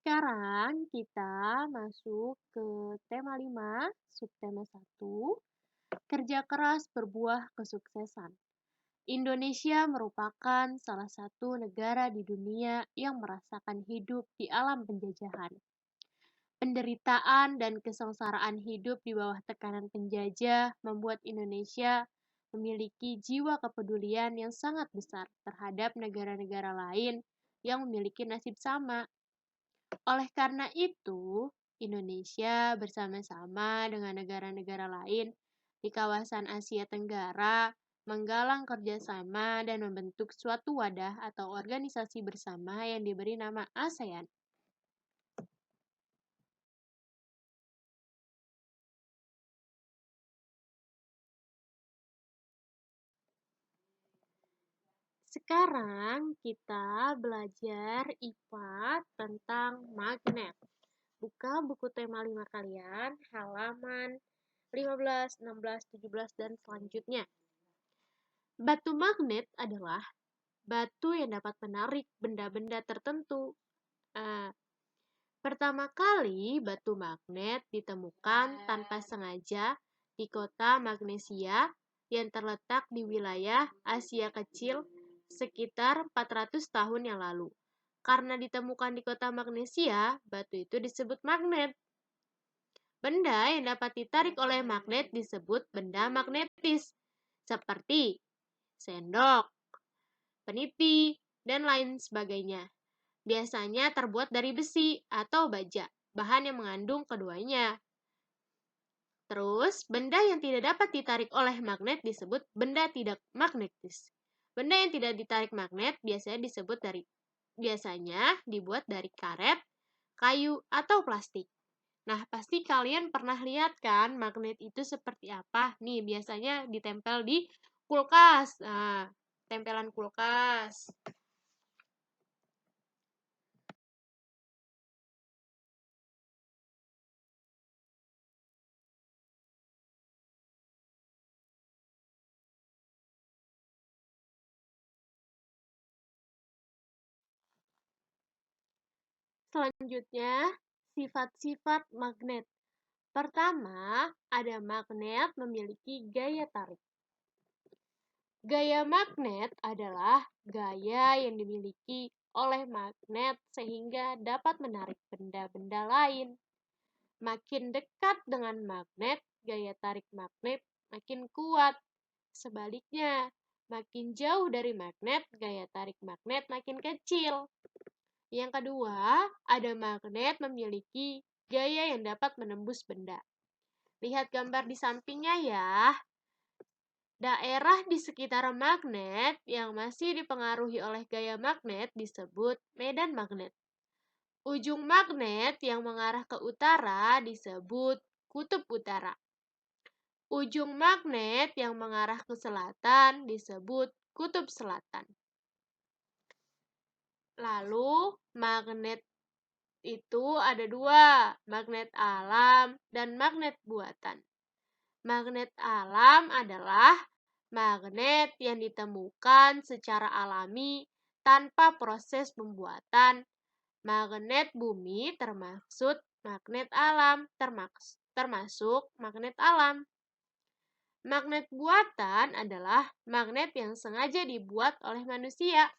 Sekarang kita masuk ke tema 5, subtema 1, kerja keras berbuah kesuksesan. Indonesia merupakan salah satu negara di dunia yang merasakan hidup di alam penjajahan. Penderitaan dan kesengsaraan hidup di bawah tekanan penjajah membuat Indonesia memiliki jiwa kepedulian yang sangat besar terhadap negara-negara lain yang memiliki nasib sama. Oleh karena itu, Indonesia bersama-sama dengan negara-negara lain di kawasan Asia Tenggara menggalang kerjasama dan membentuk suatu wadah atau organisasi bersama yang diberi nama ASEAN. Sekarang kita belajar IPA tentang magnet. Buka buku tema 5 kalian, halaman 15, 16, 17, dan selanjutnya. Batu magnet adalah batu yang dapat menarik benda-benda tertentu. Pertama kali batu magnet ditemukan tanpa sengaja di kota Magnesia yang terletak di wilayah Asia Kecil sekitar 400 tahun yang lalu. Karena ditemukan di kota Magnesia, batu itu disebut magnet. Benda yang dapat ditarik oleh magnet disebut benda magnetis, seperti sendok, peniti, dan lain sebagainya. Biasanya terbuat dari besi atau baja, bahan yang mengandung keduanya. Terus, benda yang tidak dapat ditarik oleh magnet disebut benda tidak magnetis. Benda yang tidak ditarik magnet biasanya dibuat dari karet, kayu, atau plastik. Nah, pasti kalian pernah lihat kan magnet itu seperti apa? Nih, biasanya ditempel di kulkas. Nah, tempelan kulkas. Selanjutnya, sifat-sifat magnet. Pertama, ada magnet memiliki gaya tarik. Gaya magnet adalah gaya yang dimiliki oleh magnet sehingga dapat menarik benda-benda lain. Makin dekat dengan magnet, gaya tarik magnet makin kuat. Sebaliknya, makin jauh dari magnet, gaya tarik magnet makin kecil. Yang kedua, ada magnet memiliki gaya yang dapat menembus benda. Lihat gambar di sampingnya ya. Daerah di sekitar magnet yang masih dipengaruhi oleh gaya magnet disebut medan magnet. Ujung magnet yang mengarah ke utara disebut kutub utara. Ujung magnet yang mengarah ke selatan disebut kutub selatan. Lalu, magnet itu ada dua, magnet alam dan magnet buatan. Magnet alam adalah magnet yang ditemukan secara alami tanpa proses pembuatan. Magnet bumi termasuk magnet alam, termasuk magnet alam. Magnet buatan adalah magnet yang sengaja dibuat oleh manusia.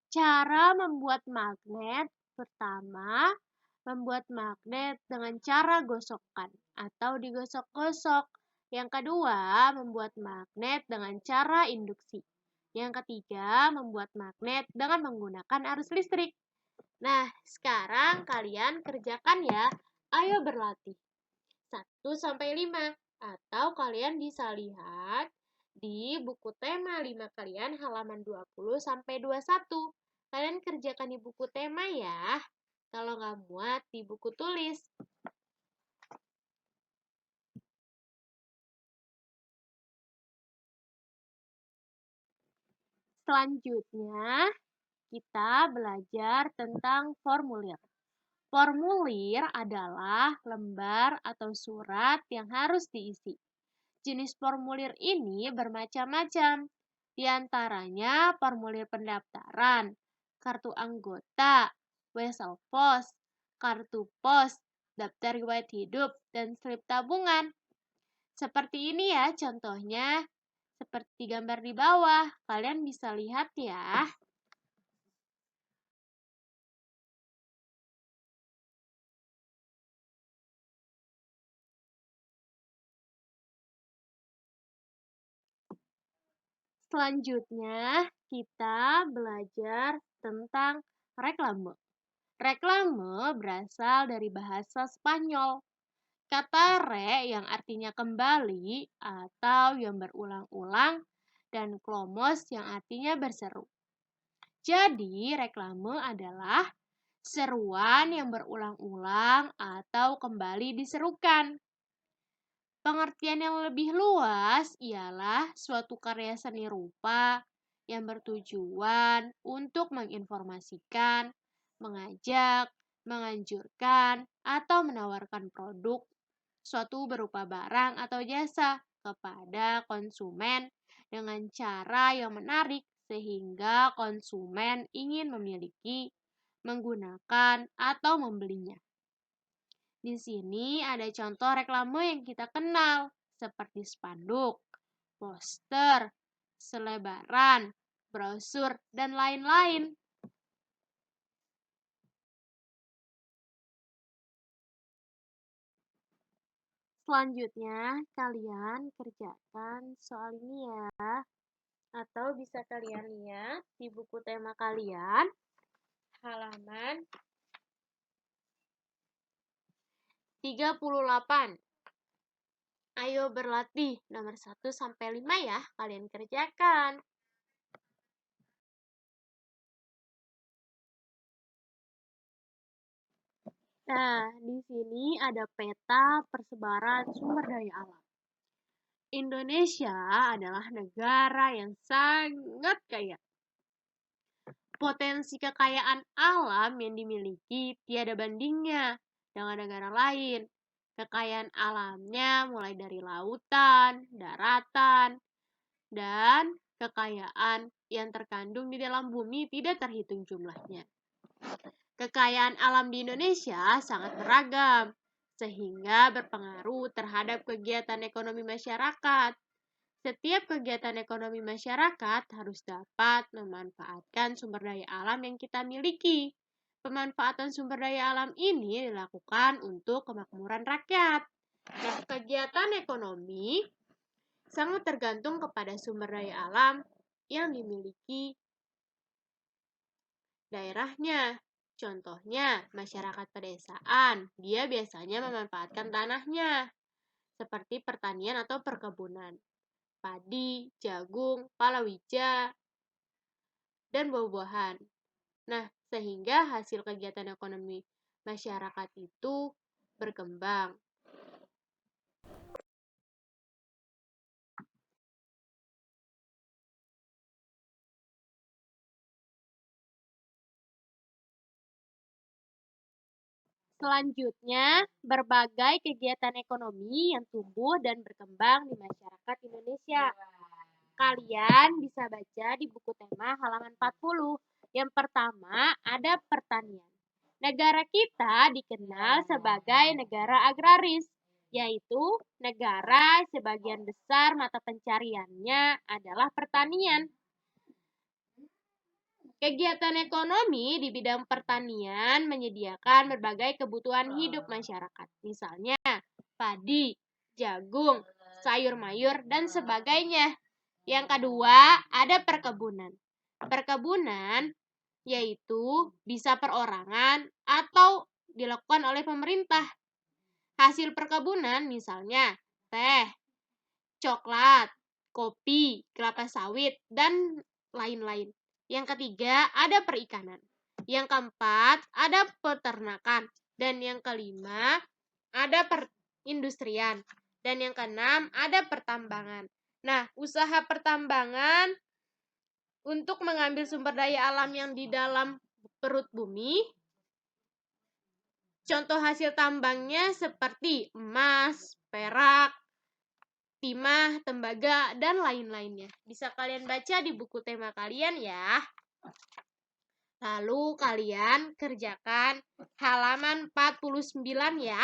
Cara membuat magnet, pertama, membuat magnet dengan cara gosokkan atau digosok-gosok. Yang kedua, membuat magnet dengan cara induksi. Yang ketiga, membuat magnet dengan menggunakan arus listrik. Nah, sekarang kalian kerjakan ya. Ayo berlatih. 1-5. Atau kalian bisa lihat di buku tema 5 kalian halaman 20-21. Kalian kerjakan di buku tema ya. Kalau nggak muat di buku tulis. Selanjutnya, kita belajar tentang formulir. Formulir adalah lembar atau surat yang harus diisi. Jenis formulir ini bermacam-macam. Di antaranya formulir pendaftaran, kartu anggota, wesel pos, kartu pos, daftar riwayat hidup, dan slip tabungan. Seperti ini ya contohnya, seperti gambar di bawah. Kalian bisa lihat ya. Selanjutnya, kita belajar tentang reklame. Reklame berasal dari bahasa Spanyol. Kata re yang artinya kembali atau yang berulang-ulang dan klomos yang artinya berseru. Jadi, reklame adalah seruan yang berulang-ulang atau kembali diserukan. Pengertian yang lebih luas ialah suatu karya seni rupa yang bertujuan untuk menginformasikan, mengajak, menganjurkan, atau menawarkan produk, suatu berupa barang atau jasa kepada konsumen dengan cara yang menarik sehingga konsumen ingin memiliki, menggunakan, atau membelinya. Di sini ada contoh reklame yang kita kenal, seperti spanduk, poster, selebaran, brosur, dan lain-lain. Selanjutnya, kalian kerjakan soal ini ya. Atau bisa kalian lihat di buku tema kalian, halaman 38. Ayo berlatih, nomor 1 sampai 5 ya, kalian kerjakan. Nah, di sini ada peta persebaran sumber daya alam. Indonesia adalah negara yang sangat kaya. Potensi kekayaan alam yang dimiliki tiada bandingnya dengan negara lain. Kekayaan alamnya mulai dari lautan, daratan, dan kekayaan yang terkandung di dalam bumi tidak terhitung jumlahnya. Kekayaan alam di Indonesia sangat beragam, sehingga berpengaruh terhadap kegiatan ekonomi masyarakat. Setiap kegiatan ekonomi masyarakat harus dapat memanfaatkan sumber daya alam yang kita miliki. Pemanfaatan sumber daya alam ini dilakukan untuk kemakmuran rakyat. Nah, kegiatan ekonomi sangat tergantung kepada sumber daya alam yang dimiliki daerahnya. Contohnya, masyarakat pedesaan, dia biasanya memanfaatkan tanahnya, seperti pertanian atau perkebunan, padi, jagung, palawija, dan buah-buahan. Nah, sehingga hasil kegiatan ekonomi masyarakat itu berkembang. Selanjutnya, berbagai kegiatan ekonomi yang tumbuh dan berkembang di masyarakat Indonesia. Kalian bisa baca di buku tema halaman 40. Yang pertama, ada pertanian. Negara kita dikenal sebagai negara agraris, yaitu negara sebagian besar mata pencariannya adalah pertanian. Kegiatan ekonomi di bidang pertanian menyediakan berbagai kebutuhan hidup masyarakat, misalnya padi, jagung, sayur mayur, dan sebagainya. Yang kedua, ada perkebunan. Perkebunan yaitu bisa perorangan atau dilakukan oleh pemerintah. Hasil perkebunan misalnya teh, coklat, kopi, kelapa sawit, dan lain-lain. Yang ketiga, ada perikanan. Yang keempat, ada peternakan. Dan yang kelima, ada perindustrian. Dan yang keenam, ada pertambangan. Nah, usaha pertambangan untuk mengambil sumber daya alam yang di dalam perut bumi Contoh hasil tambangnya seperti emas, perak, timah, tembaga, dan lain-lainnya. Bisa kalian baca di buku tema kalian ya. Lalu kalian kerjakan halaman 49 ya.